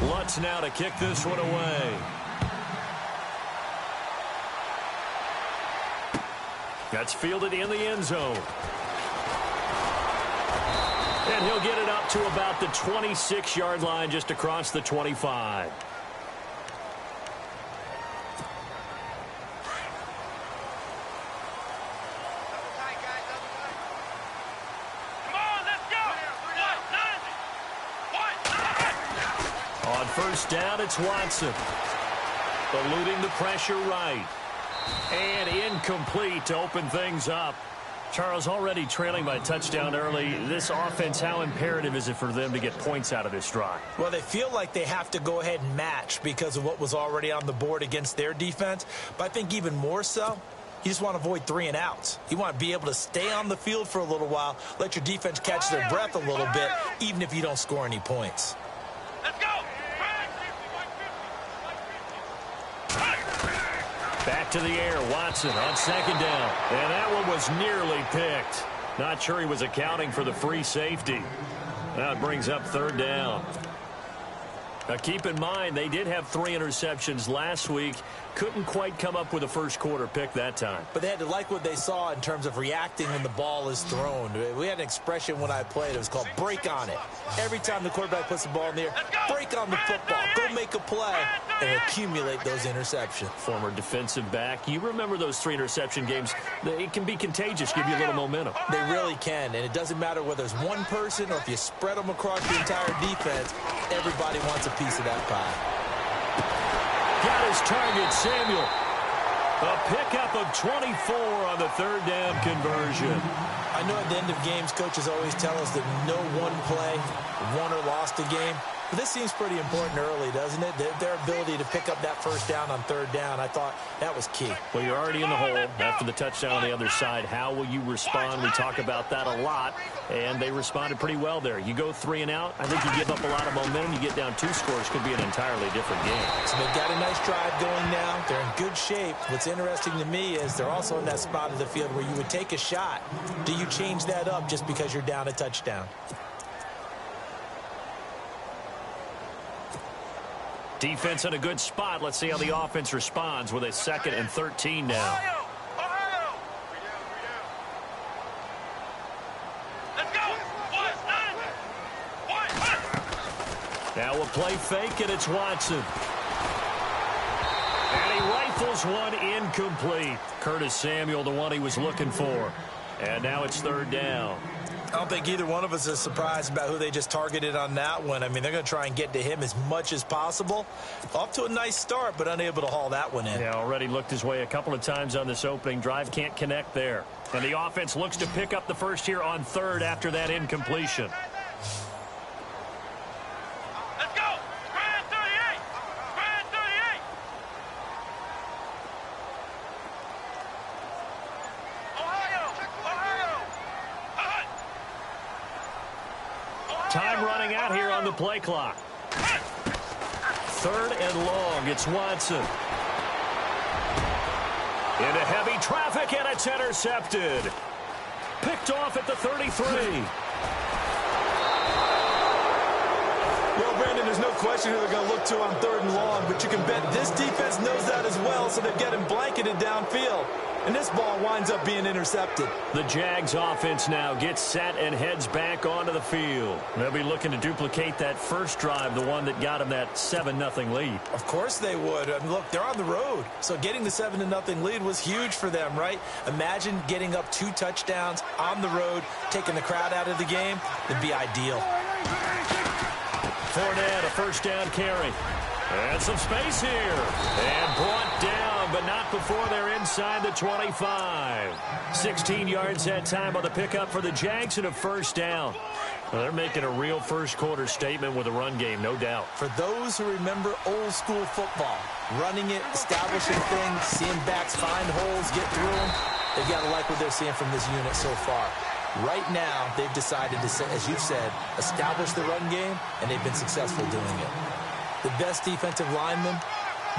Lutz now to kick this one away. That's fielded in the end zone. And he'll get it up to about the 26-yard line, just across the 25. On first down, it's Watson. Eluding the pressure right. And incomplete to open things up. Charles, already trailing by a touchdown early. This offense, how imperative is it for them to get points out of this drive? Well, they feel like they have to go ahead and match because of what was already on the board against their defense. But I think even more so, you just want to avoid 3 and outs. You want to be able to stay on the field for a little while, let your defense catch their breath a little bit, even if you don't score any points. Let's go! Back to the air, Watson on second down. And that one was nearly picked. Not sure he was accounting for the free safety. That brings up third down. Now keep in mind, they did have 3 interceptions last week. Couldn't quite come up with a first quarter pick that time. But they had to like what they saw in terms of reacting when the ball is thrown. We had an expression when I played. It was called break on it. Every time the quarterback puts the ball in the air, break on the football. Go make a play and accumulate those interceptions. Former defensive back. You remember those 3 interception games. It can be contagious, give you a little momentum. They really can, and it doesn't matter whether it's one person or if you spread them across the entire defense. Everybody wants a piece of that pie. Got his target, Samuel. A pickup of 24 on the third down conversion. I know at the end of games, coaches always tell us that no one play won or lost a game. But this seems pretty important early, doesn't it? Their ability to pick up that first down on third down, I thought that was key. Well, you're already in the hole after the touchdown on the other side. How will you respond? We talk about that a lot, and they responded pretty well there. You go 3 and out, I think you give up a lot of momentum. You get down 2 scores, could be an entirely different game. So they've got a nice drive going now. They're in good shape. What's interesting to me is they're also in that spot of the field where you would take a shot. Do you change that up just because you're down a touchdown? Defense in a good spot. Let's see how the offense responds with a 2nd and 13 now. Now a play fake, and it's Watson. And he rifles one incomplete. Curtis Samuel, the one he was looking for. And now it's third down. I don't think either one of us is surprised about who they just targeted on that one. I mean, they're going to try and get to him as much as possible. Off to a nice start, but unable to haul that one in. Yeah, already looked his way a couple of times on this opening drive. Can't connect there. And the offense looks to pick up the first here on third after that incompletion. Let's go! Grand 38! Grand 38! Ohio! Time running out here on the play clock. 3rd and long. It's Watson. Into heavy traffic, and it's intercepted. Picked off at the 33. Well, Brandon, there's no question who they're going to look to on 3rd and long, but you can bet this defense knows that as well, so they've got him blanketed downfield. And this ball winds up being intercepted. The Jags offense now gets set and heads back onto the field. They'll be looking to duplicate that first drive, the one that got them that 7-0 lead. Of course they would. I mean, look, they're on the road. So getting the 7-0 lead was huge for them, right? Imagine getting up 2 touchdowns on the road, taking the crowd out of the game. It'd be ideal. Fournette, a first down carry. And some space here. And brought down, but not before they're inside the 25. 16 yards that time on the pickup for the Jags and a first down. Well, they're making a real first quarter statement with a run game, no doubt. For those who remember old school football, running it, establishing things, seeing backs find holes, get through them, they've got to like what they're seeing from this unit so far. Right now, they've decided to, as you've said, establish the run game, and they've been successful doing it. The best defensive linemen,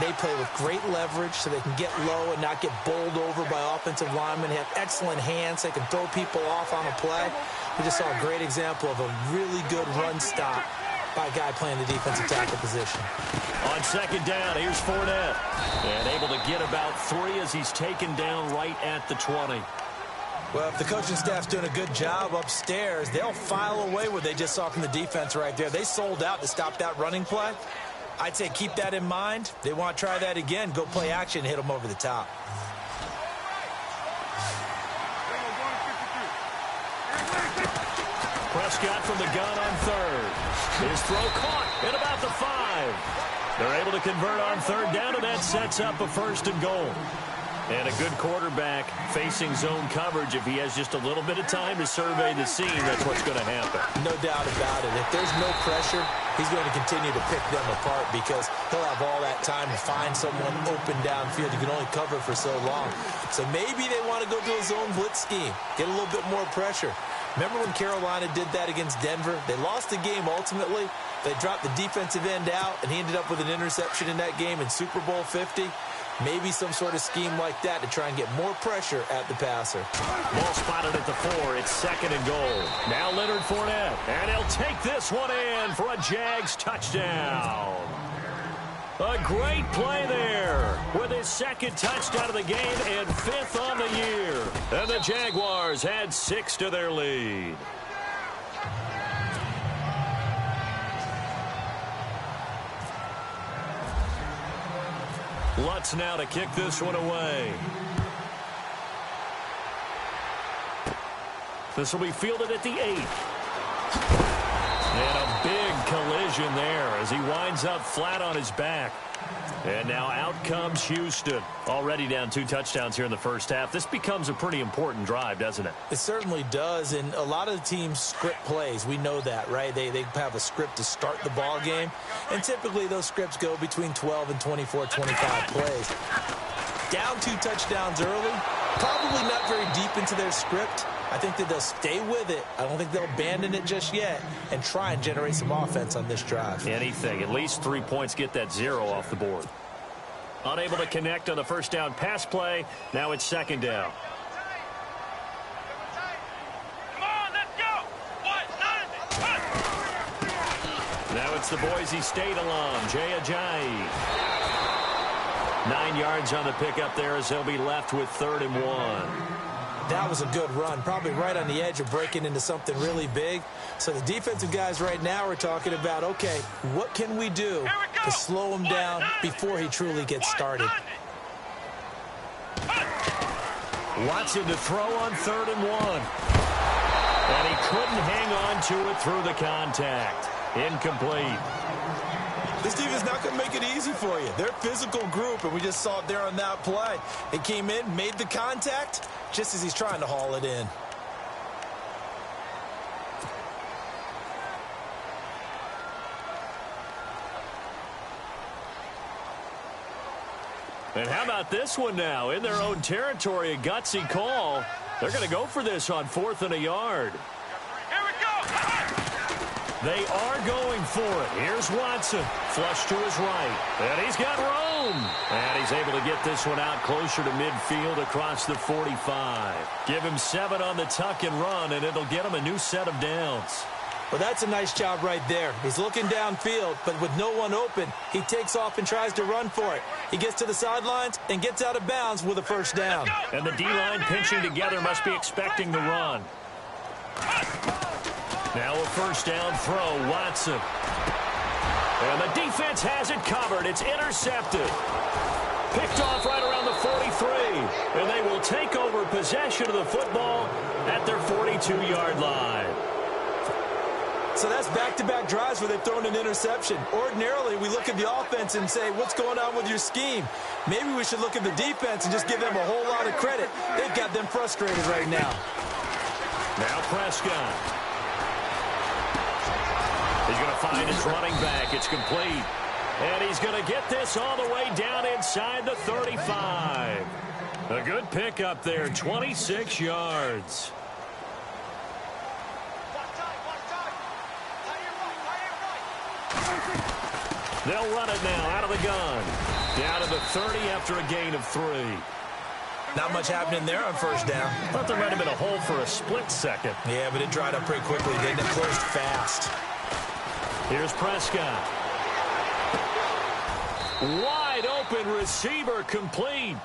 they play with great leverage so they can get low and not get bowled over by offensive linemen. They have excellent hands. They can throw people off on a play. We just saw a great example of a really good run stop by a guy playing the defensive tackle position. On second down, here's Fournette. And able to get about 3 as he's taken down right at the 20. Well, if the coaching staff's doing a good job upstairs, they'll file away what they just saw from the defense right there. They sold out to stop that running play. I'd say keep that in mind. They want to try that again. Go play action, hit them over the top. Prescott from the gun on third. His throw caught at about the 5. They're able to convert on third down, and that sets up a 1st and goal. And a good quarterback facing zone coverage. If he has just a little bit of time to survey the scene, that's what's going to happen. No doubt about it. If there's no pressure, he's going to continue to pick them apart because he'll have all that time to find someone open downfield. You can only cover for so long. So maybe they want to go to a zone blitz scheme, get a little bit more pressure. Remember when Carolina did that against Denver? They lost the game ultimately. They dropped the defensive end out, and he ended up with an interception in that game in Super Bowl 50. Maybe some sort of scheme like that to try and get more pressure at the passer. Ball spotted at the 4. It's 2nd and goal. Now Leonard Fournette. And he'll take this one in for a Jags touchdown. A great play there with his 2nd touchdown of the game and 5th on the year. And the Jaguars had 6 to their lead. Lutz now to kick this one away. This will be fielded at the 8. And a big collision there as he winds up flat on his back. And now out comes Houston. Already down 2 touchdowns here in the first half. This becomes a pretty important drive, doesn't it? It certainly does, and a lot of the teams script plays. We know that, right? They have a script to start the ball game, and typically those scripts go between 12 and 24, 25 plays. Down 2 touchdowns early, probably not very deep into their script. I think that they'll stay with it. I don't think they'll abandon it just yet and try and generate some offense on this drive. Anything. At least 3 points, get that 0 off the board. Unable to connect on the first down pass play. Now it's 2nd down. Come on, let's go. Now it's the Boise State alum, Jay Ajayi. 9 yards on the pickup there as they'll be left with 3rd and 1. That was a good run, probably right on the edge of breaking into something really big. So the defensive guys right now are talking about, okay, what can we do to slow him down before he truly gets started? Watson to throw on 3rd and 1. And he couldn't hang on to it through the contact. Incomplete. This team is not going to make it easy for you. They're a physical group, and we just saw it there on that play. They came in, made the contact, just as he's trying to haul it in. And how about this one now? In their own territory, a gutsy call. They're going to go for this on 4th and a yard. Here we go. They are going for it. Here's Watson. Flush to his right. And he's got room. And he's able to get this one out closer to midfield across the 45. Give him 7 on the tuck and run, and it'll get him a new set of downs. Well, that's a nice job right there. He's looking downfield, but with no one open, he takes off and tries to run for it. He gets to the sidelines and gets out of bounds with a 1st down. And the D-line pinching together must be expecting the run. Now a 1st down throw, Watson. And the defense has it covered. It's intercepted. Picked off right around the 43. And they will take over possession of the football at their 42-yard line. So that's back-to-back drives where they've thrown an interception. Ordinarily, we look at the offense and say, what's going on with your scheme? Maybe we should look at the defense and just give them a whole lot of credit. They've got them frustrated right now. Now Prescott. He's going to find his running back. It's complete. And he's going to get this all the way down inside the 35. A good pickup there, 26 yards. They'll run it now out of the gun. Down to the 30 after a gain of 3. Not much happening there on 1st down. Thought there might have been a hole for a split second. Yeah, but it dried up pretty quickly, didn't it? Closed fast. Here's Prescott. Wide open receiver, complete.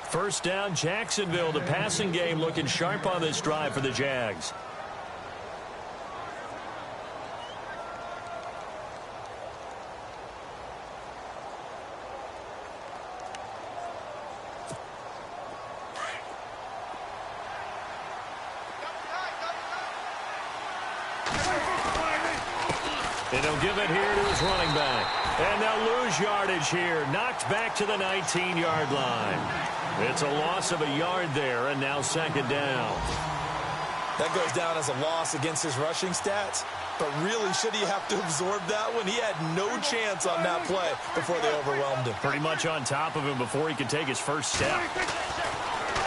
First down, Jacksonville. The passing game looking sharp on this drive for the Jags. And he'll give it here to his running back. And they'll lose yardage here. Knocked back to the 19-yard line. It's a loss of a yard there, and now second down. That goes down as a loss against his rushing stats. But really, should he have to absorb that one? He had no chance on that play before they overwhelmed him. Pretty much on top of him before he could take his first step.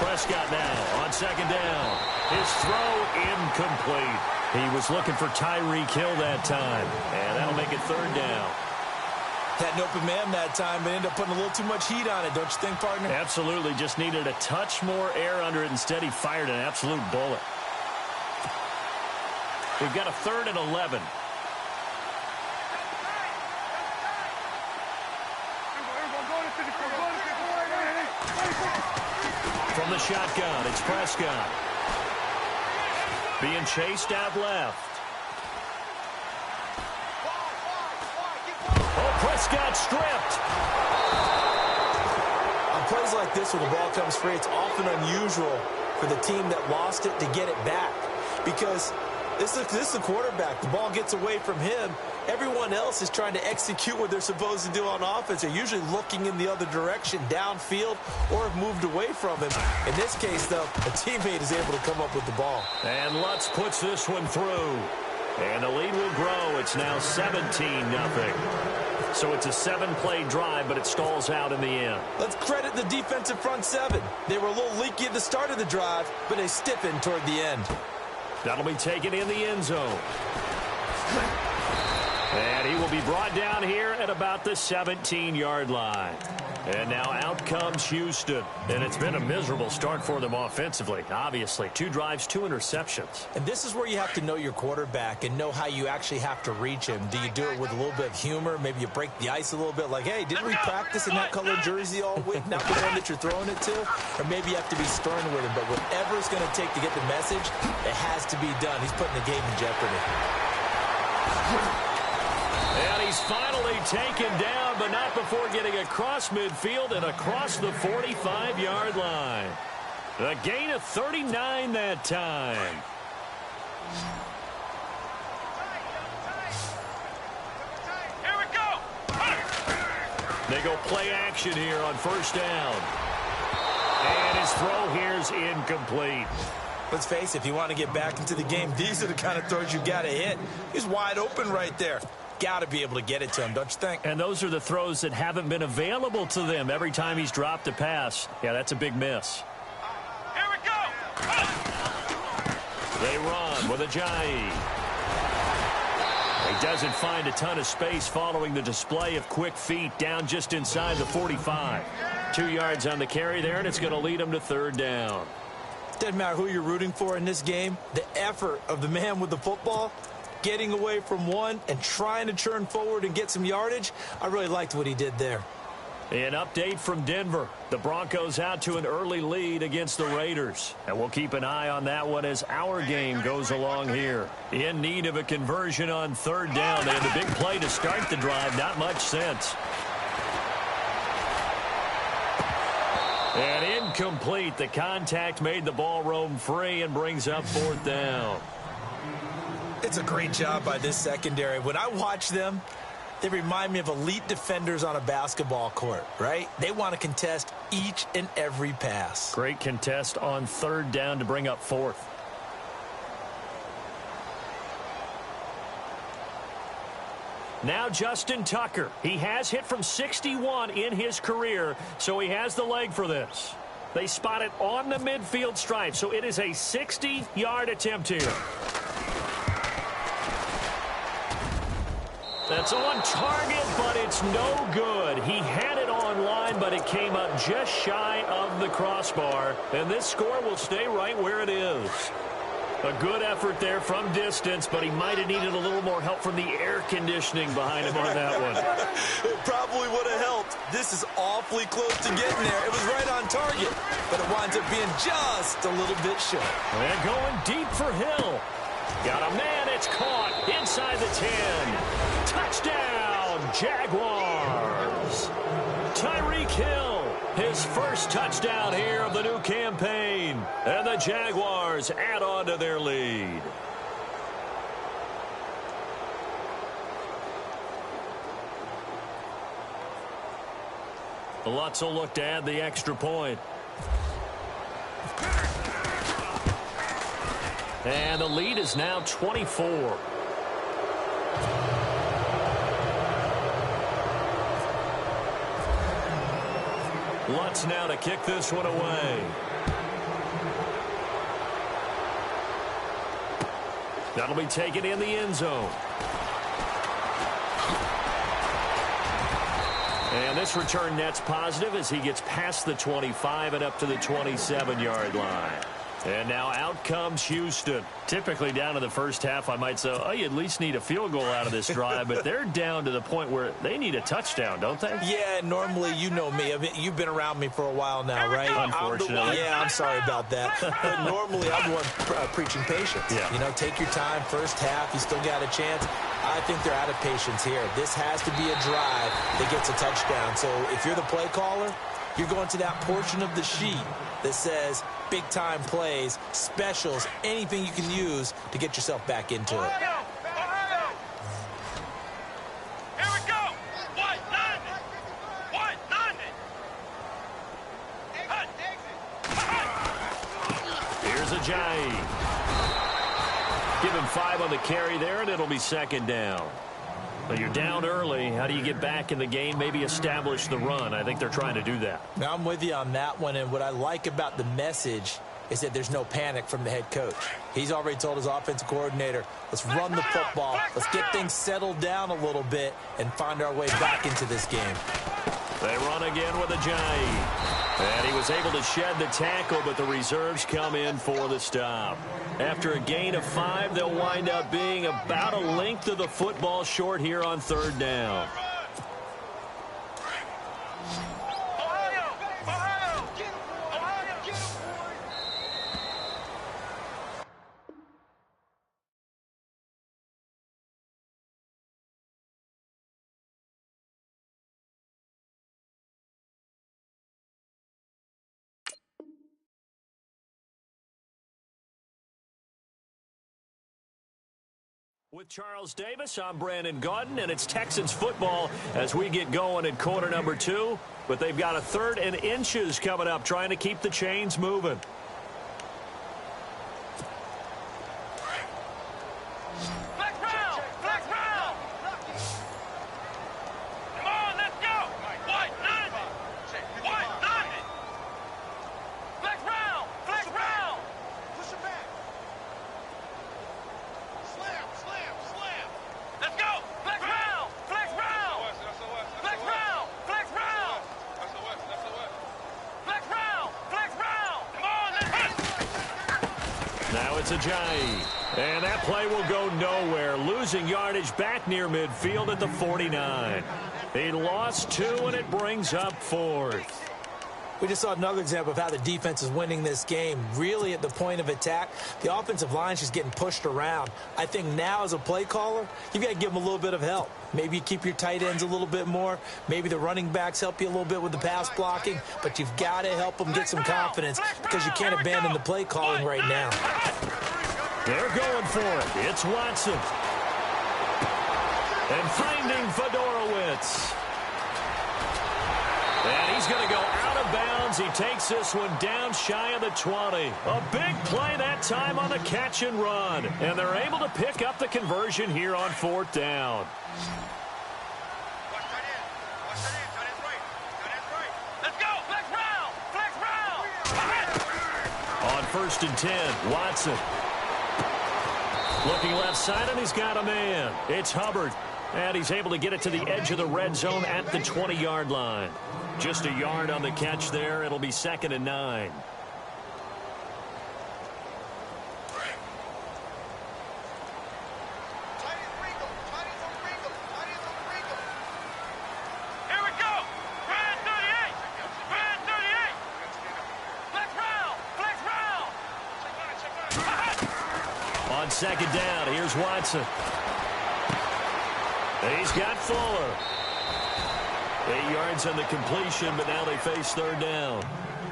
Prescott now on second down. His throw incomplete. He was looking for Tyreek Hill that time, and that'll make it third down. Had an open man that time, but ended up putting a little too much heat on it, don't you think, partner? Absolutely. Just needed a touch more air under it. Instead, he fired an absolute bullet. We've got a 3rd and 11. From the shotgun, it's Prescott. Being chased out left. Oh, Prescott stripped. On plays like this, when the ball comes free, it's often unusual for the team that lost it to get it back. Because this is the quarterback. The ball gets away from him. Everyone else is trying to execute what they're supposed to do on offense. They're usually looking in the other direction, downfield, or have moved away from him. In this case, though, a teammate is able to come up with the ball. And Lutz puts this one through. And the lead will grow. It's now 17-0. So it's a 7-play drive, but it stalls out in the end. Let's credit the defensive front seven. They were a little leaky at the start of the drive, but they stiffened toward the end. That'll be taken in the end zone. And he will be brought down here at about the 17-yard line. And now out comes Houston. And it's been a miserable start for them offensively, obviously. 2 drives, 2 interceptions. And this is where you have to know your quarterback and know how you actually have to reach him. Do you do it with a little bit of humor? Maybe you break the ice a little bit like, hey, didn't we practice in that color jersey all week? Not the one that you're throwing it to? Or maybe you have to be stern with him. But whatever it's going to take to get the message, it has to be done. He's putting the game in jeopardy. And he's finally taken down, but not before getting across midfield and across the 45-yard line. A gain of 39 that time. Here we go. They go play action here on first down. And his throw here's incomplete. Let's face it, if you want to get back into the game, these are the kind of throws you got to hit. He's wide open right there. Got to be able to get it to him, don't you think? And those are the throws that haven't been available to them every time he's dropped a pass. Yeah, that's a big miss. Here we go. They run with Ajayi. He doesn't find a ton of space following the display of quick feet down just inside the 45. 2 yards on the carry there, and it's going to lead him to third down. Doesn't matter who you're rooting for in this game. The effort of the man with the football, getting away from one and trying to churn forward and get some yardage, I really liked what he did there. An update from Denver. The Broncos out to an early lead against the Raiders. And we'll keep an eye on that one as our game goes along here. In need of a conversion on third down. They had a big play to start the drive. Not much sense. And incomplete. The contact made the ball roam free and brings up fourth down. It's a great job by this secondary. When I watch them, they remind me of elite defenders on a basketball court, right? They want to contest each and every pass. Great contest on third down to bring up fourth. Now Justin Tucker. He has hit from 61 in his career, so he has the leg for this. They spot it on the midfield stripe, so it is a 60-yard attempt here. That's on target, but it's no good. He had it on line, but it came up just shy of the crossbar. And this score will stay right where it is. A good effort there from distance, but he might have needed a little more help from the air conditioning behind him on that one. It probably would have helped. This is awfully close to getting there. It was right on target, but it winds up being just a little bit short. And going deep for Hill. Got a man, it's caught inside the 10. Touchdown, Jaguars. Tyreek Hill, his first touchdown here of the new campaign. And the Jaguars add on to their lead. The Lutz will look to add the extra point. And the lead is now 24. Lutz now to kick this one away. That'll be taken in the end zone. And this return net's positive as he gets past the 25 and up to the 27-yard line. And now out comes Houston. Typically down in the first half, I might say, oh, you at least need a field goal out of this drive, but they're down to the point where they need a touchdown, don't they? Yeah, normally, you know me. I mean, you've been around me for a while now, right? Unfortunately. I'm sorry about that. But normally, I'm the one preaching patience. Yeah. You know, take your time. First half, you still got a chance. I think they're out of patience here. This has to be a drive that gets a touchdown. So if you're the play caller, you're going to that portion of the sheet that says big-time plays, specials, anything you can use to get yourself back into it. Here we go. White, 90. White, 90. Here's Ajayi. Give him 5 on the carry there, and it'll be second down. But you're down early. How do you get back in the game, maybe establish the run? I think they're trying to do that. Now, I'm with you on that one, and what I like about the message is that there's no panic from the head coach. He's already told his offensive coordinator, let's run the football, let's get things settled down a little bit and find our way back into this game. They run again with Ajayi. And he was able to shed the tackle, but the reserves come in for the stop. After a gain of 5, they'll wind up being about a length of the football short here on third down. With Charles Davis, I'm Brandon Gaudin, and it's Texans football as we get going in quarter number 2. But they've got a 3rd and inches coming up, trying to keep the chains moving. Flex round. Flex round. Come on, let's go. White, 90. White, 90. Flex round. Flex round. Push it back. Slam, slam, slam. Let's go. Flex round. Flex round. Flex round. Flex round. Flex round. Flex round. Come on, let's hit. Now it's Ajayi. And that play will go nowhere, losing yardage back near midfield at the 49. He lost 2, and it brings up 4th. We just saw another example of how the defense is winning this game. Really at the point of attack, the offensive line is just getting pushed around. I think now as a play caller, you've got to give them a little bit of help. Maybe you keep your tight ends a little bit more. Maybe the running backs help you a little bit with the pass blocking. But you've got to help them get some confidence because you can't abandon the play calling right now. They're going for it. It's Watson. And finding Fedorowicz. And he's going to go out of bounds. He takes this one down shy of the 20. A big play that time on the catch and run. And they're able to pick up the conversion here on 4th down. Let's go. Flex round. Flex round. On 1st and 10, Watson. Looking left side, and he's got a man. It's Hubbard. And he's able to get it to the edge of the red zone at the 20-yard line. Just a yard on the catch there. It'll be 2nd and 9. second down. Here's Watson. He's got Fuller. 8 yards on the completion, but now they face third down.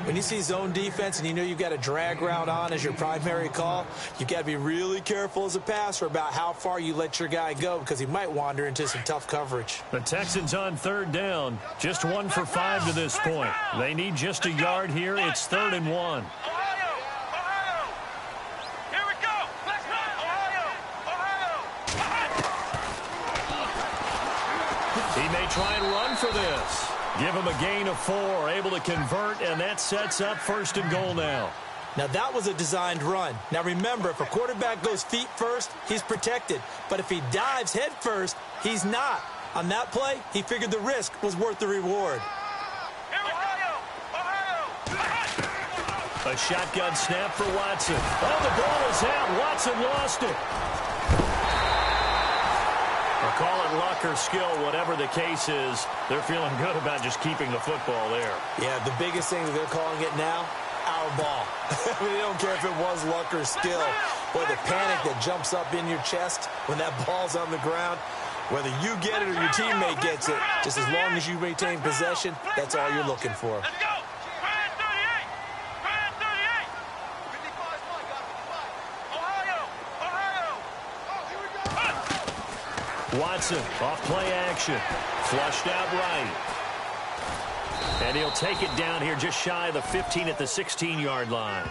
When you see zone defense and you know you've got a drag route on as your primary call, you've got to be really careful as a passer about how far you let your guy go because he might wander into some tough coverage. The Texans on third down. Just 1 for 5 to this point. They need just a yard here. It's 3rd and 1. He may try and run for this. Give him a gain of 4, able to convert, and that sets up 1st and goal now. Now, that was a designed run. Now, remember, if a quarterback goes feet first, he's protected. But if he dives head first, he's not. On that play, he figured the risk was worth the reward. A shotgun snap for Watson. Oh, the ball is out. Watson lost it. Or call it luck or skill, whatever the case is, they're feeling good about just keeping the football there. Yeah, the biggest thing that they're calling it now, our ball. I mean, they don't care if it was luck or skill. Boy, the panic that jumps up in your chest when that ball's on the ground, whether you get it or your teammate gets it, just as long as you retain possession, that's all you're looking for. Let's go! Brand 38! Brand 38! 55 is mine, got 55. Ohio! Ohio! Oh, here we go! Watson, off play action. Flushed out right. And he'll take it down here just shy of the 15 at the 16-yard line.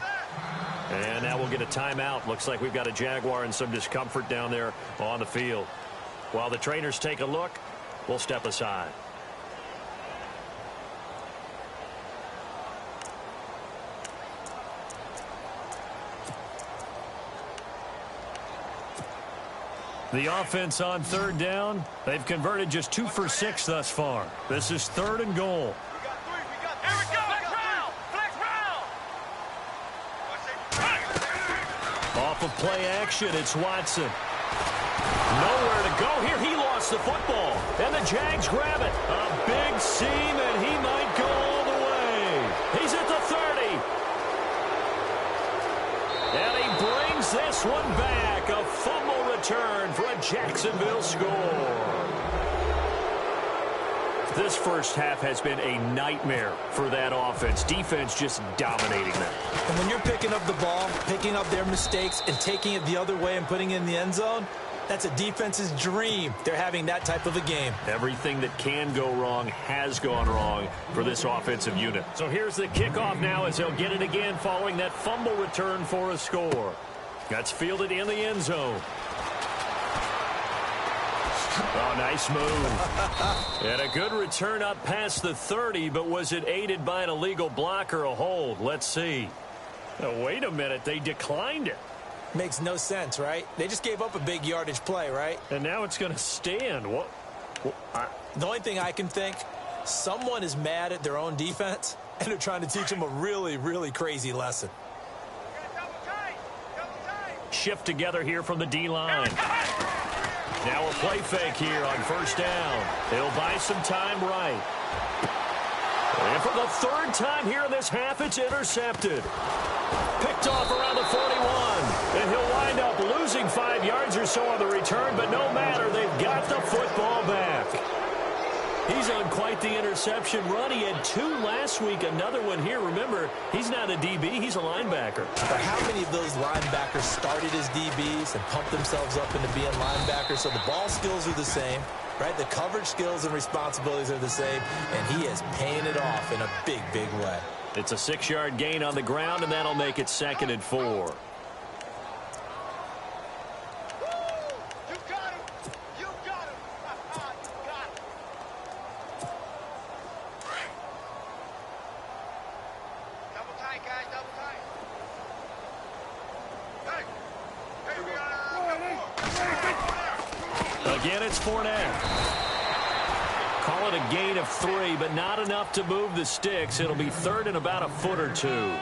And now we'll get a timeout. Looks like we've got a Jaguar and some discomfort down there on the field. While the trainers take a look, we'll step aside. The offense on third down, they've converted just 2 for 6 thus far. This is 3rd and goal. We got 3, we got 3. Here we go! Flex round! Flex round! Off of play action, it's Watson. Nowhere to go here. He lost the football. And the Jags grab it. A big seam, and he might go all the way. He's at the 30. And he brings this one back. A fumble return for a Jacksonville score. This first half has been a nightmare for that offense. Defense just dominating them. And when you're picking up the ball, picking up their mistakes, and taking it the other way and putting it in the end zone, that's a defense's dream. They're having that type of a game. Everything that can go wrong has gone wrong for this offensive unit. So here's the kickoff now as they'll get it again following that fumble return for a score. That's fielded in the end zone. Oh, nice move. And a good return up past the 30, but was it aided by an illegal block or a hold? Let's see. Oh, wait a minute. They declined it. Makes no sense, right? They just gave up a big yardage play, right? And now it's going to stand. What? The only thing I can think, someone is mad at their own defense, and they're trying to teach them a really, really crazy lesson. Shift together here from the D-line. Now a play fake here on first down. They'll buy some time right. And for the 3rd time here in this half, it's intercepted. Picked off around the 41. And he'll wind up losing 5 yards or so on the return, but no matter, they've got the football back. He's on quite the interception run. He had 2 last week, another one here. Remember, he's not a DB, he's a linebacker. But how many of those linebackers started as DBs and pumped themselves up into being linebackers? So the ball skills are the same, right? The coverage skills and responsibilities are the same, and he is paying it off in a big, big way. It's a 6-yard gain on the ground, and that'll make it 2nd and 4. Again, it's Fournette. Call it a gain of 3, but not enough to move the sticks. It'll be 3rd and about a foot or 2.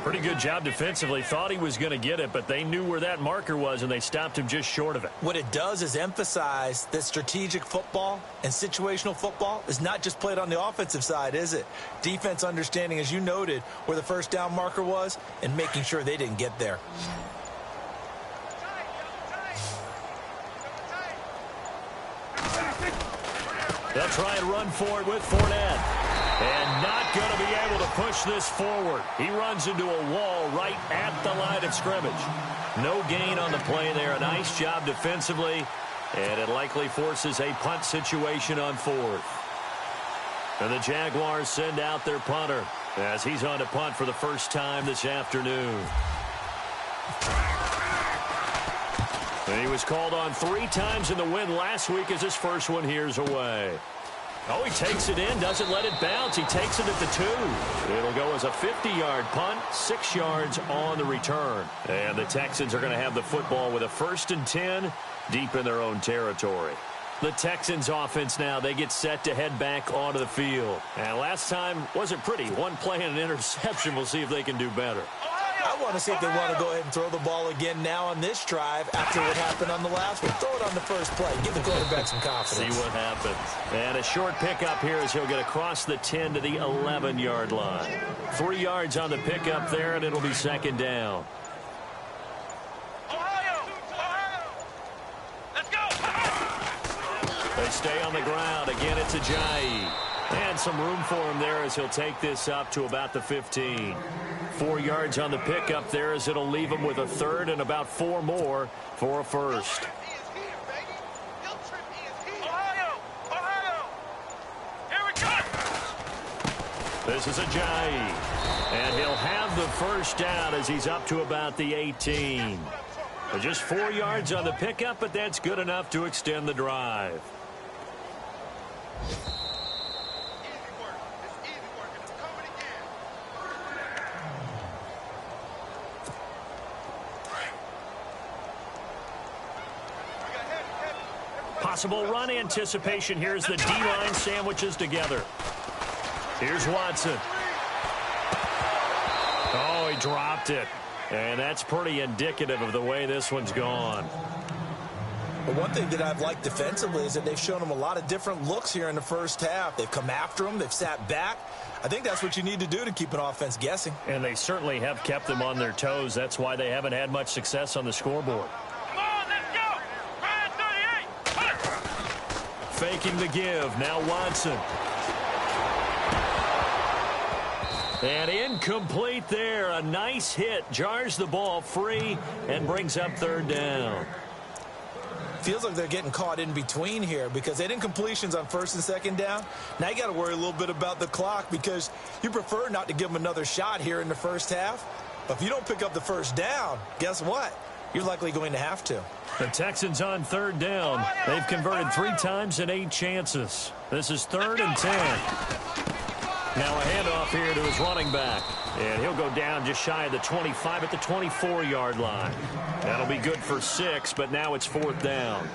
Pretty good job defensively. Thought he was going to get it, but they knew where that marker was, and they stopped him just short of it. What it does is emphasize that strategic football and situational football is not just played on the offensive side, is it? Defense understanding, as you noted, where the first down marker was and making sure they didn't get there. They'll try and run for it with Fournette. And not going to be able to push this forward. He runs into a wall right at the line of scrimmage. No gain on the play there. A nice job defensively. And it likely forces a punt situation on fourth. And the Jaguars send out their punter as he's on to punt for the first time this afternoon. And he was called on 3 times in the win last week as his first one here's away. Oh, he takes it in, doesn't let it bounce. He takes it at the 2. It'll go as a 50-yard punt, 6 yards on the return. And the Texans are going to have the football with a 1st and 10 deep in their own territory. The Texans offense now, they get set to head back onto the field. And last time wasn't pretty. 1 play and an interception. We'll see if they can do better. I want to see if they want to go ahead and throw the ball again now on this drive after what happened on the last one. Throw it on the first play. Give the quarterback some confidence. See what happens. And a short pickup here as he'll get across the 10 to the 11-yard line. 3 yards on the pickup there, and it'll be 2nd down. Let's go. They stay on the ground. Again, it's Ajayi. And some room for him there as he'll take this up to about the 15. 4 yards on the pickup there as it'll leave him with a 3rd and about 4 more for a 1st. This is Ajayi. And he'll have the 1st down as he's up to about the 18. Just 4 yards on the pickup, but that's good enough to extend the drive. Possible run anticipation. Here's the D-line sandwiches together. Here's Watson. Oh, he dropped it. And that's pretty indicative of the way this one's gone. But one thing that I've liked defensively is that they've shown him a lot of different looks here in the first half. They've come after him. They've sat back. I think that's what you need to do to keep an offense guessing. And they certainly have kept them on their toes. That's why they haven't had much success on the scoreboard. Faking the give. Now Watson. And incomplete there. A nice hit. Jars the ball free and brings up 3rd down. Feels like they're getting caught in between here because they didn't completions on 1st and 2nd down. Now you got to worry a little bit about the clock because you prefer not to give them another shot here in the first half. But if you don't pick up the 1st down, guess what? You're likely going to have to. The Texans on 3rd down. They've converted 3 times in 8 chances. This is 3rd and 10. Now a handoff here to his running back. And he'll go down just shy of the 25 at the 24-yard line. That'll be good for 6, but now it's 4th down.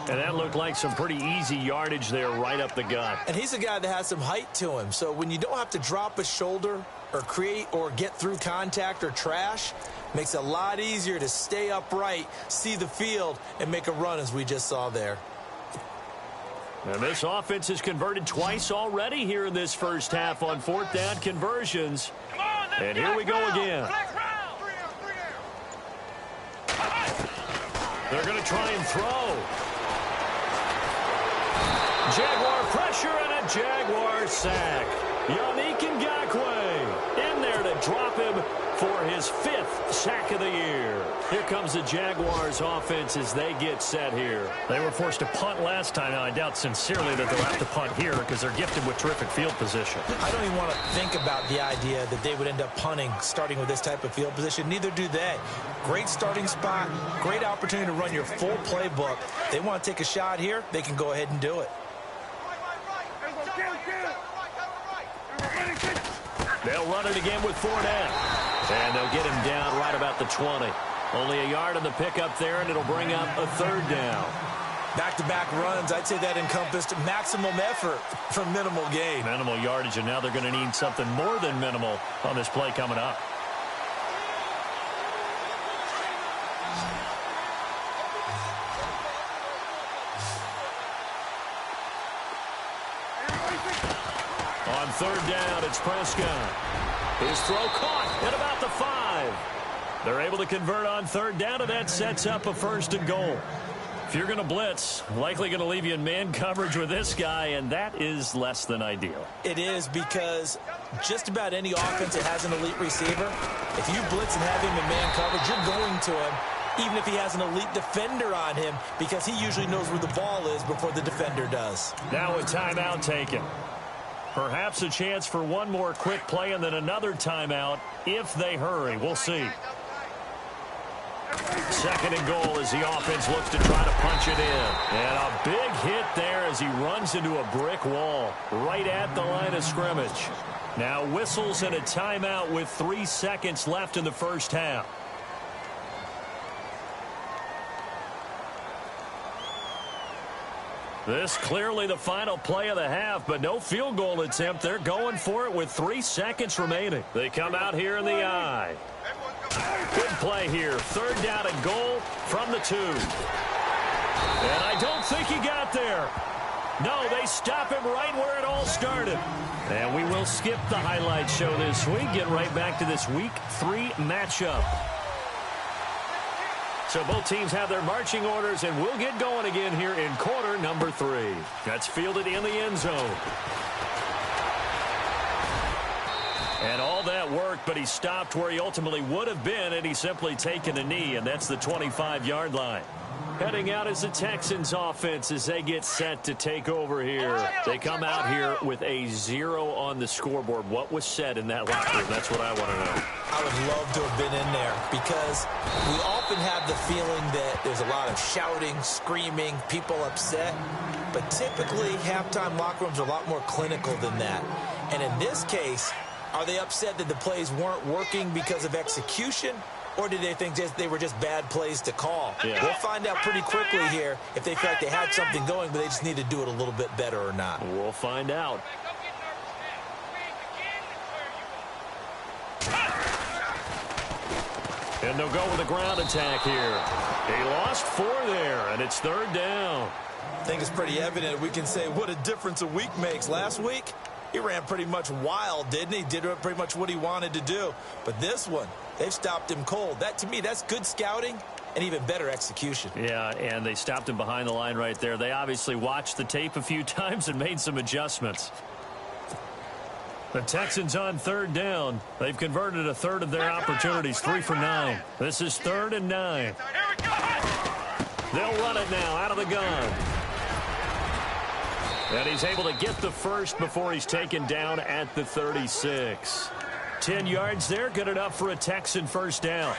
And that looked like some pretty easy yardage there right up the gut. And he's a guy that has some height to him. So when you don't have to drop a shoulder or create or get through contact or trash, makes it a lot easier to stay upright, see the field, and make a run as we just saw there. And this offense has converted twice already here in this first half on 4th down conversions. And here we go again. They're going to try and throw. Jaguar pressure and a Jaguar sack. Yannick Ngakoue in there to drop him for his 5th sack of the year. Here comes the Jaguars offense as they get set here. They were forced to punt last time. Now, I doubt sincerely that they'll have to punt here because they're gifted with terrific field position. I don't even want to think about the idea that they would end up punting starting with this type of field position. Neither do they. Great starting spot, great opportunity to run your full playbook. They want to take a shot here, they can go ahead and do it. They'll run it again with Fournette. And they'll get him down right about the 20. Only a yard on the pickup there, and it'll bring up a 3rd down. Back-to-back runs, I'd say that encompassed maximum effort for minimal gain. Minimal yardage, and now they're going to need something more than minimal on this play coming up. On 3rd down, it's Prescott. His throw caught at about the 5. They're able to convert on 3rd down, and that sets up a 1st and goal. If you're going to blitz, likely going to leave you in man coverage with this guy, and that is less than ideal. It is, because just about any offense that has an elite receiver, if you blitz and have him in man coverage, you're going to him, even if he has an elite defender on him, because he usually knows where the ball is before the defender does. Now a timeout taken. Perhaps a chance for one more quick play and then another timeout if they hurry. We'll see. Second and goal as the offense looks to try to punch it in. And a big hit there as he runs into a brick wall right at the line of scrimmage. Now whistles and a timeout with 3 seconds left in the first half. This clearly the final play of the half, but no field goal attempt. They're going for it with 3 seconds remaining. They come out here in the eye. Good play here. Third down and goal from the 2. And I don't think he got there. No, they stop him right where it all started. And we will skip the highlight show this week. Get right back to this Week 3 matchup. So both teams have their marching orders, and we'll get going again here in quarter number 3. That's fielded in the end zone. And all that worked, but he stopped where he ultimately would have been, and he's simply taken a knee, and that's the 25-yard line. Heading out is the Texans offense as they get set to take over here. They come out here with a 0 on the scoreboard. What was said in that locker room? That's what I want to know. I would love to have been in there, because we often have the feeling that there's a lot of shouting, screaming, people upset. But typically, halftime locker rooms are a lot more clinical than that. And in this case, are they upset that the plays weren't working because of execution? Or did they think they were just bad plays to call? Yeah. We'll find out pretty quickly here if they feel like they had something going, but they just need to do it a little bit better or not. We'll find out. And they'll go with a ground attack here. He lost 4 there, and it's third down. I think it's pretty evident. We can say what a difference a week makes. Last week, he ran pretty much wild, didn't he? Did pretty much what he wanted to do. But this one, they've stopped him cold. That, to me, that's good scouting and even better execution. Yeah, and they stopped him behind the line right there. They obviously watched the tape a few times and made some adjustments. The Texans on third down. They've converted a third of their opportunities, 3 for 9. This is 3rd and 9. They'll run it now out of the gun. And he's able to get the first before he's taken down at the 36. 10 yards there, good enough for a Texan first down.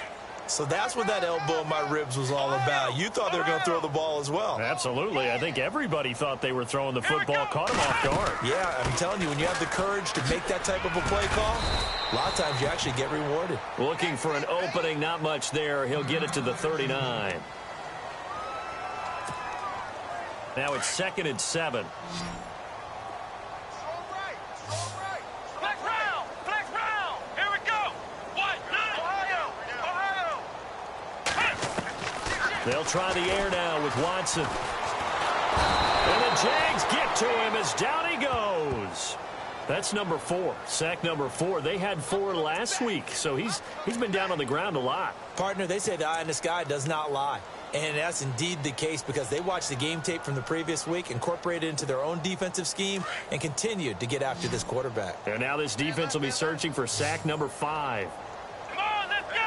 So that's what that elbow in my ribs was all about. You thought they were going to throw the ball as well. Absolutely. I think everybody thought they were throwing the football, caught him off guard. Yeah, I'm telling you, when you have the courage to make that type of a play call, a lot of times you actually get rewarded. Looking for an opening, not much there. He'll get it to the 39. Now it's 2nd and 7. They'll try the air now with Watson. And the Jags get to him as down he goes. That's number 4. Sack number 4. They had 4 last week, so he's been down on the ground a lot. Partner, they say the eye in the sky does not lie. And that's indeed the case, because they watched the game tape from the previous week, incorporated it into their own defensive scheme, and continued to get after this quarterback. And now this defense will be searching for sack number 5. Come on, let's go.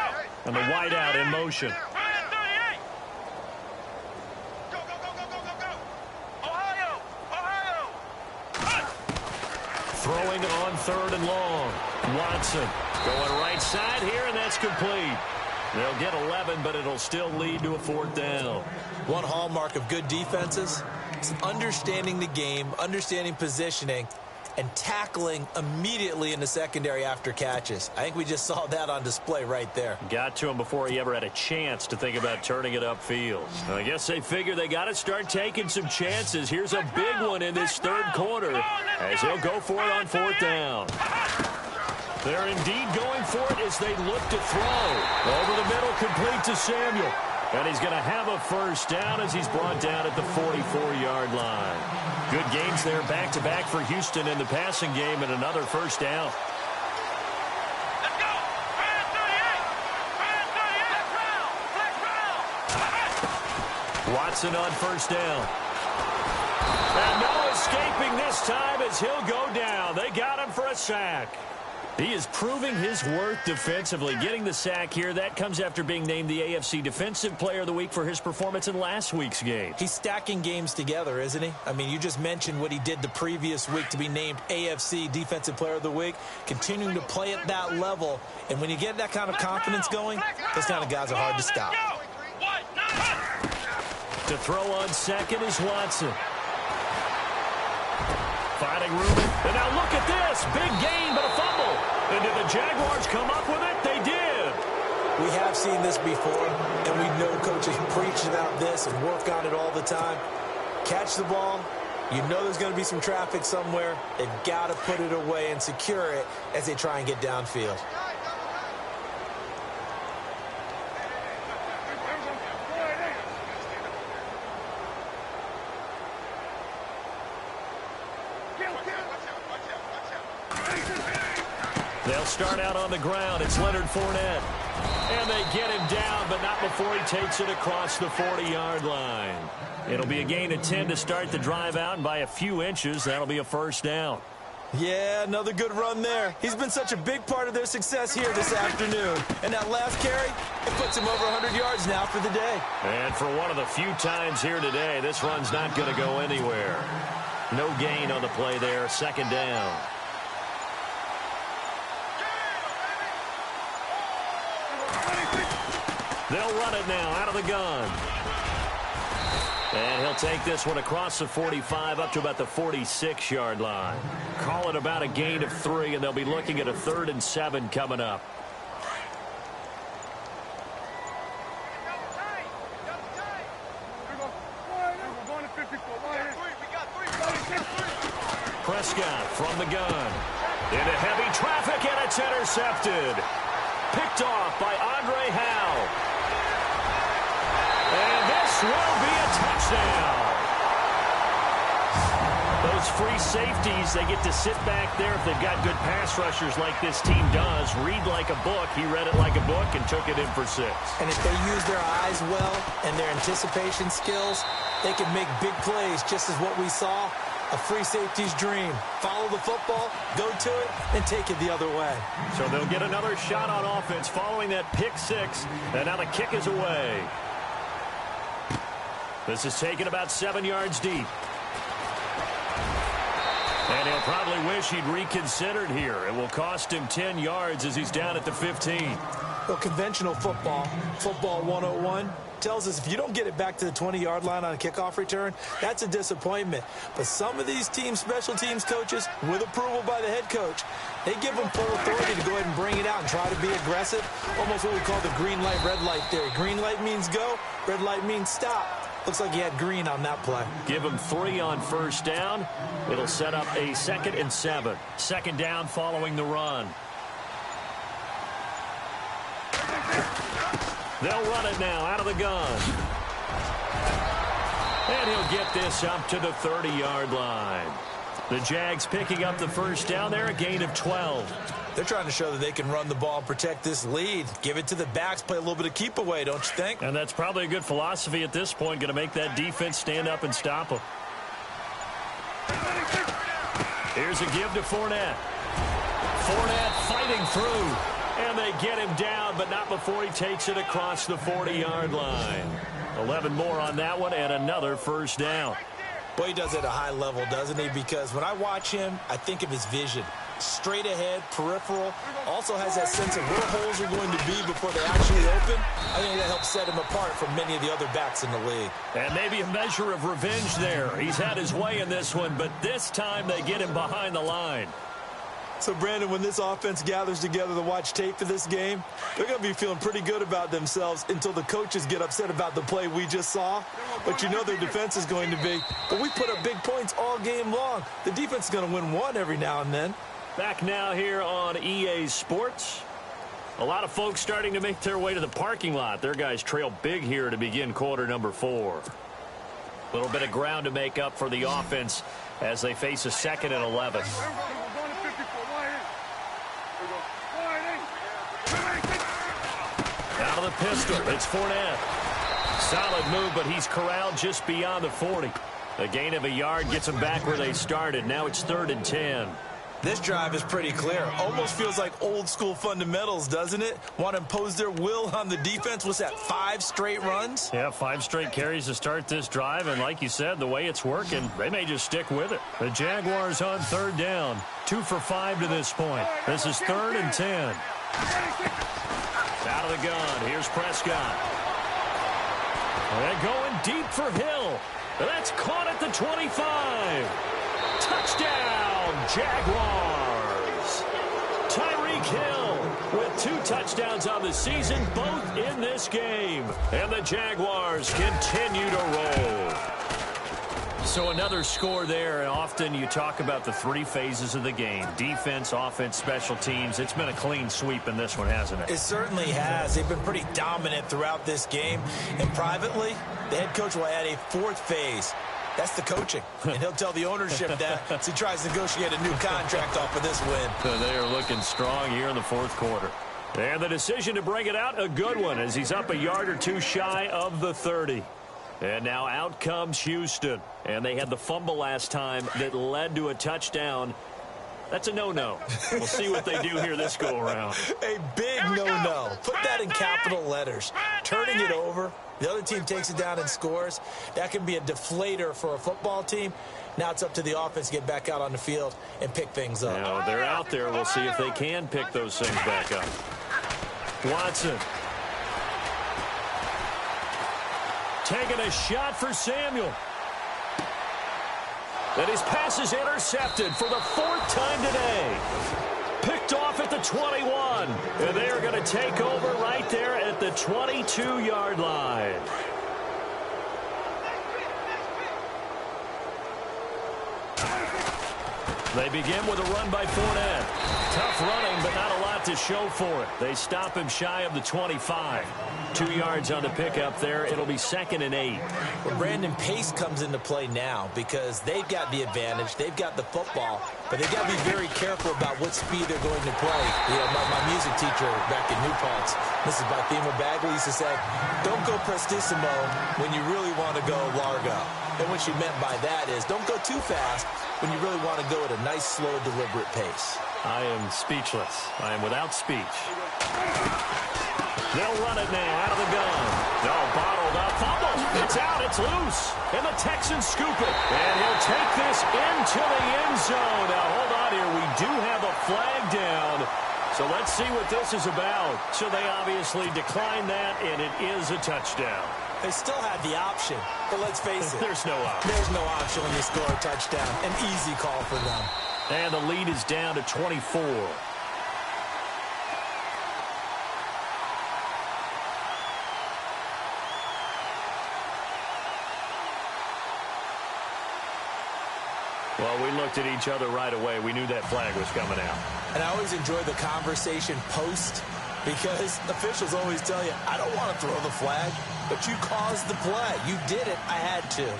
And the wideout in motion. Throwing on 3rd and long. Watson going right side here, and that's complete. They'll get 11, but it'll still lead to a 4th down. One hallmark of good defenses is understanding the game, understanding positioning, and tackling immediately in the secondary after catches. I think we just saw that on display right there. Got to him before he ever had a chance to think about turning it upfield. I guess they figure they got to start taking some chances. Here's a big one in this 3rd quarter as he'll go for it on 4th down. They're indeed going for it as they look to throw. Over the middle, complete to Samuel. And he's going to have a first down as he's brought down at the 44-yard line. Good gains there back-to-back for Houston in the passing game, and another first down. Let's go. Watson on first down. And no escaping this time as he'll go down. They got him for a sack. He is proving his worth defensively. Getting the sack here, that comes after being named the AFC Defensive Player of the Week for his performance in last week's game. He's stacking games together, isn't he? I mean, you just mentioned what he did the previous week to be named AFC Defensive Player of the Week, continuing to play at that level. And when you get that kind of confidence going, those kind of guys are hard to stop. To throw on second is Watson. Finding Reuben. And now look at this. Big gain, but a fumble. And did the Jaguars come up with it? They did. We have seen this before, and we know coaches preach about this and work on it all the time. Catch the ball. You know there's going to be some traffic somewhere. They've got to put it away and secure it as they try and get downfield. They'll start out on the ground. It's Leonard Fournette. And they get him down, but not before he takes it across the 40-yard line. It'll be a gain of 10 to start the drive out, and by a few inches, that'll be a first down. Yeah, another good run there. He's been such a big part of their success here this afternoon. And that last carry, it puts him over 100 yards now for the day. And for one of the few times here today, this run's not going to go anywhere. No gain on the play there, second down. They'll run it now out of the gun. And he'll take this one across the 45 up to about the 46-yard line. Call it about a gain of 3, and they'll be looking at a 3rd and 7 coming up. Prescott from the gun. Into heavy traffic, and it's intercepted. Picked off by Andre Howe. And this will be a touchdown. Those free safeties, they get to sit back there if they've got good pass rushers like this team does. Read like a book. He read it like a book and took it in for 6. And if they use their eyes well and their anticipation skills, they can make big plays, just as what we saw. A free safety's dream. Follow the football, go to it, and take it the other way. So they'll get another shot on offense following that pick 6. And now the kick is away. This is taken about 7 yards deep. And he'll probably wish he'd reconsidered here. It will cost him 10 yards as he's down at the 15. Well, conventional football 101, tells us if you don't get it back to the 20-yard line on a kickoff return, that's a disappointment. But some of these teams, special teams coaches, with approval by the head coach, they give them full authority to go ahead and bring it out and try to be aggressive. Almost what we call the green light, red light theory. Green light means go, red light means stop. Looks like he had green on that play. Give him 3 on first down. It'll set up a 2nd and 7. Second down following the run. They'll run it now out of the gun. And he'll get this up to the 30-yard line. The Jags picking up the first down there, a gain of 12. They're trying to show that they can run the ball and protect this lead. Give it to the backs, play a little bit of keep away, don't you think? And that's probably a good philosophy at this point, going to make that defense stand up and stop them. Here's a give to Fournette. Fournette fighting through. And they get him down, but not before he takes it across the 40-yard line. 11 more on that one, and another first down. Boy, he does it at a high level, doesn't he? Because when I watch him, I think of his vision. Straight ahead, peripheral. Also has that sense of where holes are going to be before they actually open. I think that helps set him apart from many of the other backs in the league. And maybe a measure of revenge there. He's had his way in this one, but this time they get him behind the line. So, Brandon, when this offense gathers together to watch tape for this game, they're going to be feeling pretty good about themselves until the coaches get upset about the play we just saw. But you know their defense is going to be. But we put up big points all game long. The defense is going to win one every now and then. Back now here on EA Sports. A lot of folks starting to make their way to the parking lot. Their guys trail big here to begin quarter number 4. A little bit of ground to make up for the offense as they face a 2nd and 11. Out of the pistol, it's Fournette. Solid move, but he's corralled just beyond the 40. A gain of a yard gets them back where they started. Now it's 3rd and 10. This drive is pretty clear. Almost feels like old school fundamentals, doesn't it? Want to impose their will on the defense. What's that, 5 straight runs? Yeah, 5 straight carries to start this drive. And like you said, the way it's working, they may just stick with it. The Jaguars on 3rd down. 2 for 5 to this point. This is 3rd and 10. Out of the gun. Here's Prescott. And going deep for Hill. That's caught at the 25. Touchdown, Jaguars. Tyreek Hill with 2 touchdowns on the season, both in this game. And the Jaguars continue to roll. So another score there, and often you talk about the 3 phases of the game. Defense, offense, special teams. It's been a clean sweep in this one, hasn't it? It certainly has. They've been pretty dominant throughout this game. And privately, the head coach will add a 4th phase. That's the coaching. And he'll tell the ownership that as he tries to negotiate a new contract off of this win. So they are looking strong here in the 4th quarter. And the decision to bring it out, a good one, as he's up a yard or 2 shy of the 30. And now out comes Houston. And they had the fumble last time that led to a touchdown. That's a no-no. We'll see what they do here this go-around. A big no-no. Put that in capital letters. Turning it over, the other team takes it down and scores. That can be a deflator for a football team. Now it's up to the offense to get back out on the field and pick things up. Now they're out there. We'll see if they can pick those things back up. Watson. Taking a shot for Samuel. And his pass is intercepted for the 4th time today. Picked off at the 21. And they are going to take over right there at the 22-yard line. They begin with a run by Fournette. Tough running, but not a lot to show for it. They stop him shy of the 25. 2 yards on the pickup there. It'll be 2nd and 8. Well, Brandon, pace comes into play now because they've got the advantage. They've got the football, but they've got to be very careful about what speed they're going to play. You know, my music teacher back in New Paltz, Mrs. Bathema Bagley, used to say, don't go prestissimo when you really want to go largo. And what she meant by that is don't go too fast when you really want to go at a nice, slow, deliberate pace. I am speechless. I am without speech. They'll run it now out of the gun. No, bottled up. Fumble. It's out. It's loose. And the Texans scoop it. And he'll take this into the end zone. Now, hold on here. We do have a flag down. So let's see what this is about. So they obviously declined that, and it is a touchdown. They still had the option, but let's face it. There's no option. There's no option when you score a touchdown. An easy call for them. And the lead is down to 24. Well, we looked at each other right away. We knew that flag was coming out. And I always enjoy the conversation post because officials always tell you, I don't want to throw the flag, but you caused the play. You did it. I had to.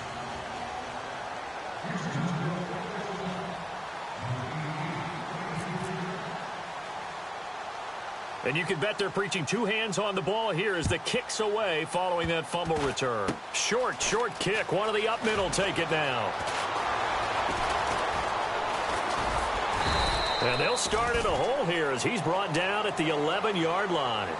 And you can bet they're preaching 2 hands on the ball here as the kick's away following that fumble return. Short kick. One of the up middle take it now. And they'll start in a hole here as he's brought down at the 11-yard line.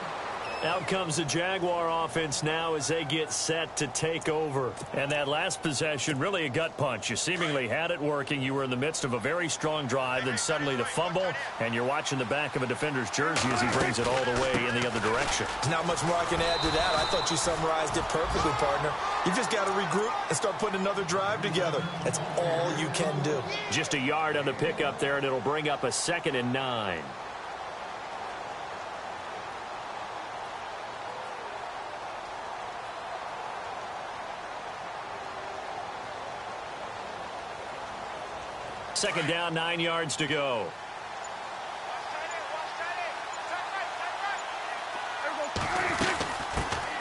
Out comes the Jaguar offense now as they get set to take over. And that last possession, really a gut punch. You seemingly had it working. You were in the midst of a very strong drive, then suddenly the fumble, and you're watching the back of a defender's jersey as he brings it all the way in the other direction. There's not much more I can add to that. I thought you summarized it perfectly, partner. You just got to regroup and start putting another drive together. That's all you can do. Just a yard on the pickup there, and it'll bring up a 2nd and 9. Second down, 9 yards to go.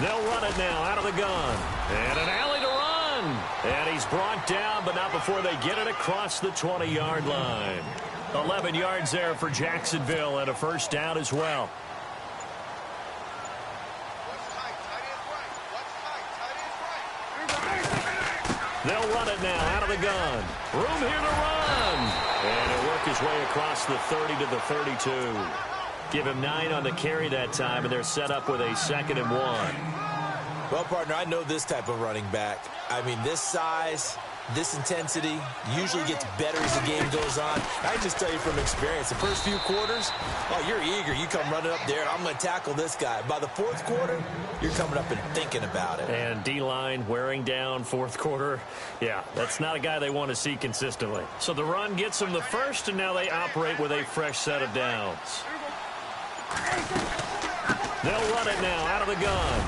They'll run it now out of the gun. And an alley to run. And he's brought down, but not before they get it across the 20-yard line. 11 yards there for Jacksonville and a first down as well. They'll run it now out of the gun. Room here to run. And he'll work his way across the 30 to the 32. Give him 9 on the carry that time, and they're set up with a 2nd and 1. Well, partner, I know this type of running back. I mean, this size, this intensity usually gets better as the game goes on. I can just tell you from experience, the first few quarters, oh, you're eager. You come running up there, I'm going to tackle this guy. By the 4th quarter, you're coming up and thinking about it. And D-line wearing down 4th quarter. Yeah, that's not a guy they want to see consistently. So the run gets them the first, and now they operate with a fresh set of downs. They'll run it now out of the gun.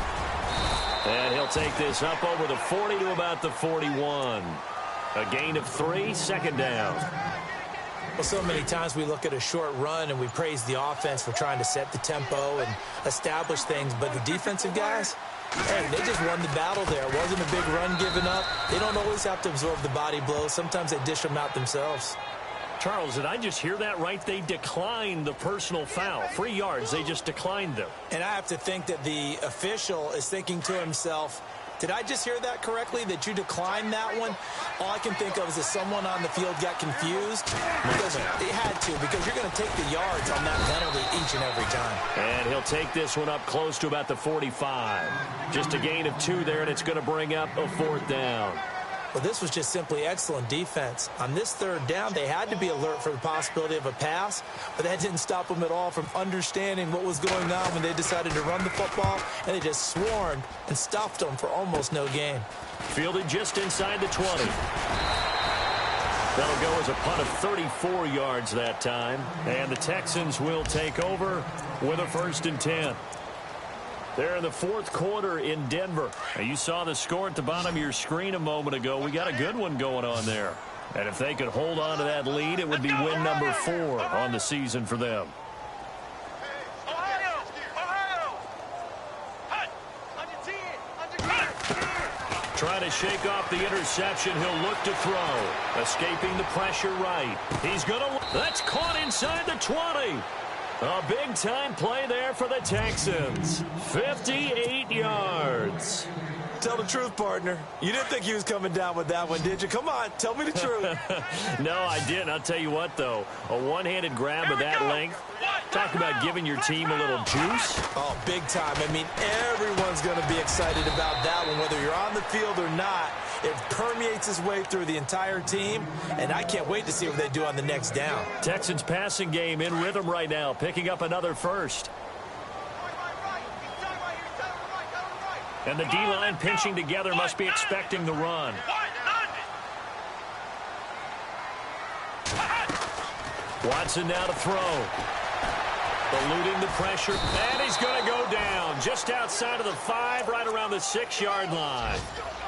And he'll take this up over the 40 to about the 41. A gain of 3, 2nd down. Well, so many times we look at a short run and we praise the offense for trying to set the tempo and establish things, but the defensive guys, hey, they just won the battle there. It wasn't a big run given up. They don't always have to absorb the body blows. Sometimes they dish them out themselves. Charles, did I just hear that right? They declined the personal foul. 3 yards, they just declined them. And I have to think that the official is thinking to himself, did I just hear that correctly, that you declined that one? All I can think of is that someone on the field got confused. Because they had to, because you're going to take the yards on that penalty each and every time. And he'll take this one up close to about the 45. Just a gain of 2 there, and it's going to bring up a 4th down. Well, this was just simply excellent defense. On this 3rd down, they had to be alert for the possibility of a pass, but that didn't stop them at all from understanding what was going on when they decided to run the football, and they just swarmed and stopped them for almost no gain. Fielded just inside the 20. That'll go as a punt of 34 yards that time, and the Texans will take over with a 1st and 10. They're in the 4th quarter in Denver. Now, you saw the score at the bottom of your screen a moment ago. We got a good one going on there. And if they could hold on to that lead, it would be win number 4 on the season for them. Trying to shake off the interception. He'll look to throw. Escaping the pressure right. He's going to... That's caught inside the 20. A big-time play there for the Texans. 58 yards. Tell the truth, partner. You didn't think he was coming down with that one, did you? Come on, tell me the truth. No, I didn't. I'll tell you what, though. A one-handed grab of that length. Talk about giving your team a little juice. Oh, big time. I mean, everyone's going to be excited about that one, whether you're on the field or not. It permeates its way through the entire team, and I can't wait to see what they do on the next down. Texans passing game in rhythm right now, picking up another 1st. And the D-line pinching together must be expecting the run. Watson now to throw. Eluding the pressure, and he's going to go down just outside of the 5, right around the 6-yard line.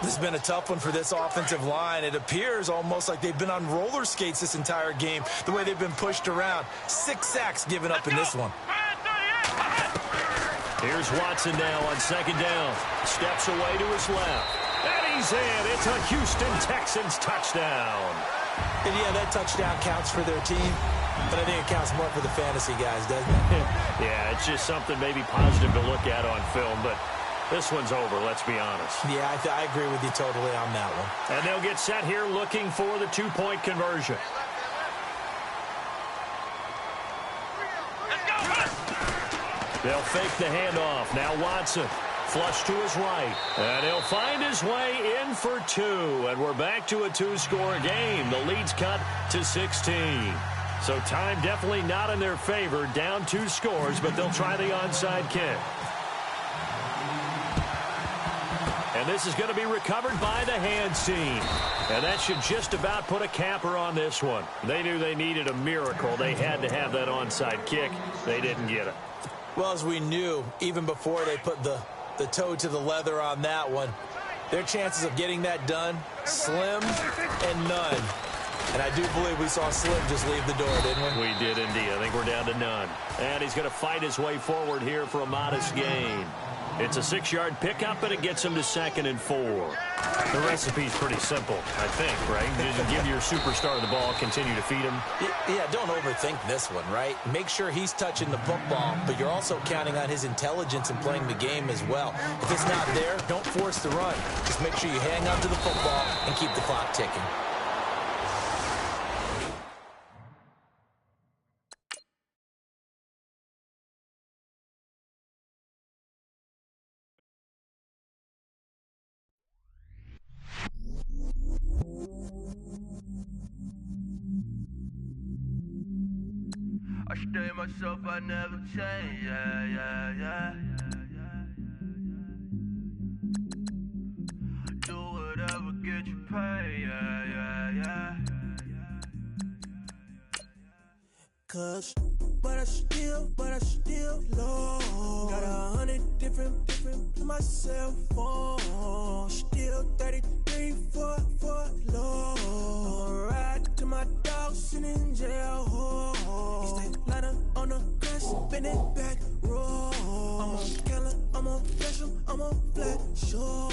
This has been a tough one for this offensive line. It appears almost like they've been on roller skates this entire game, the way they've been pushed around. 6 sacks given up in this one. Here's Watson now on 2nd down. Steps away to his left. And he's in. It's a Houston Texans touchdown. And yeah, that touchdown counts for their team, but I think it counts more for the fantasy guys, doesn't it? Yeah, it's just something maybe positive to look at on film, but this one's over, let's be honest. Yeah, I agree with you totally on that one. And they'll get set here looking for the 2-point conversion. They'll fake the handoff. Now Watson. Flush to his right. And he'll find his way in for 2. And we're back to a 2-score game. The lead's cut to 16. So time definitely not in their favor. Down 2 scores, but they'll try the onside kick. And this is going to be recovered by the hands team. And that should just about put a capper on this one. They knew they needed a miracle. They had to have that onside kick. They didn't get it. Well, as we knew, even before they put the toe to the leather on that one, their chances of getting that done, slim and none. And I do believe we saw Slim just leave the door, didn't we? We did indeed. I think we're down to none. And he's going to fight his way forward here for a modest gain. It's a 6-yard pickup, and it gets him to 2nd and 4. The recipe's pretty simple, I think, right? Just give your superstar the ball, continue to feed him. Yeah, don't overthink this one, right? Make sure he's touching the football, but you're also counting on his intelligence in playing the game as well. If it's not there, don't force the run. Just make sure you hang on to the football and keep the clock ticking. I stay myself, I never change, yeah. Do whatever, get you paid, yeah. Cause, but I still low. Got 100 different to my cell phone. Still 33 for low. I'ma ride to my dog sitting in jail. He stay lighter on the grass, spin it back, roll. I'm a killer, I'm a flash him, I'm a flat show.